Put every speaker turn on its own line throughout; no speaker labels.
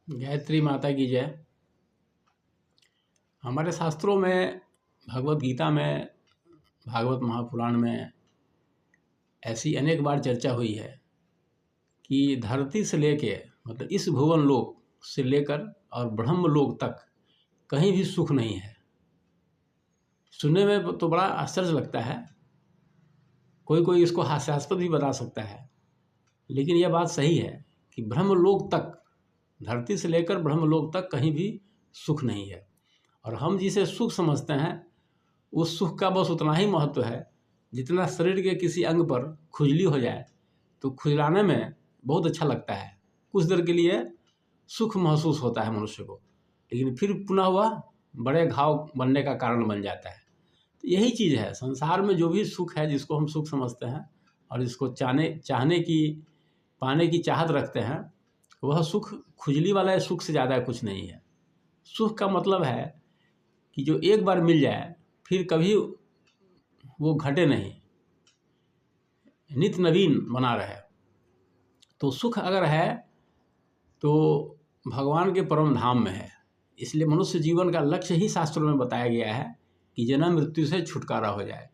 गायत्री माता की जय। हमारे शास्त्रों में, भगवत गीता में, भागवत महापुराण में ऐसी अनेक बार चर्चा हुई है कि धरती से लेके मतलब इस भुवन लोक से लेकर और ब्रह्म लोक तक कहीं भी सुख नहीं है। सुनने में तो बड़ा आश्चर्य लगता है, कोई कोई इसको हास्यास्पद भी बता सकता है, लेकिन यह बात सही है कि ब्रह्मलोक तक, धरती से लेकर ब्रह्मलोक तक कहीं भी सुख नहीं है। और हम जिसे सुख समझते हैं उस सुख का बस उतना ही महत्व है जितना शरीर के किसी अंग पर खुजली हो जाए तो खुजलाने में बहुत अच्छा लगता है, कुछ देर के लिए सुख महसूस होता है मनुष्य को, लेकिन फिर पुनः वह बड़े घाव बनने का कारण बन जाता है। तो यही चीज़ है, संसार में जो भी सुख है, जिसको हम सुख समझते हैं और जिसको चाहने की, पाने की चाहत रखते हैं, वह सुख खुजली वाला सुख से ज़्यादा कुछ नहीं है। सुख का मतलब है कि जो एक बार मिल जाए फिर कभी वो घटे नहीं, नित्य नवीन बना रहे। तो सुख अगर है तो भगवान के परम धाम में है। इसलिए मनुष्य जीवन का लक्ष्य ही शास्त्रों में बताया गया है कि जन्म मृत्यु से छुटकारा हो जाए।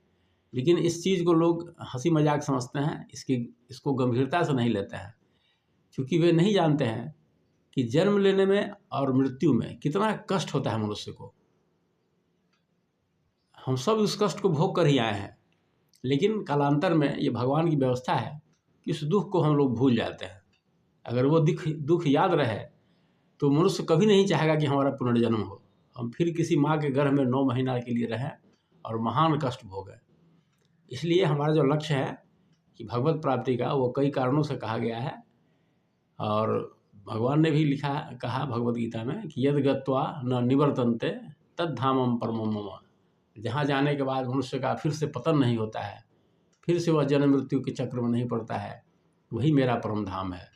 लेकिन इस चीज़ को लोग हंसी मजाक समझते हैं, इसको गंभीरता से नहीं लेते हैं, क्योंकि वे नहीं जानते हैं कि जन्म लेने में और मृत्यु में कितना कष्ट होता है मनुष्य को। हम सब उस कष्ट को भोग कर ही आए हैं, लेकिन कालांतर में ये भगवान की व्यवस्था है कि उस दुख को हम लोग भूल जाते हैं। अगर वो दुख याद रहे तो मनुष्य कभी नहीं चाहेगा कि हमारा पुनर्जन्म हो, हम फिर किसी माँ के गर्भ में 9 महीना के लिए रहें और महान कष्ट भोगें। इसलिए हमारा जो लक्ष्य है कि भगवत प्राप्ति का, वो कई कारणों से कहा गया है। और भगवान ने भी कहा भगवत गीता में कि यद गत्वा न निवर्तन्ते तद धामम परमम मम। जहाँ जाने के बाद मनुष्य का फिर से पतन नहीं होता है, फिर से वह जन्म मृत्यु के चक्र में नहीं पड़ता है, वही मेरा परम धाम है।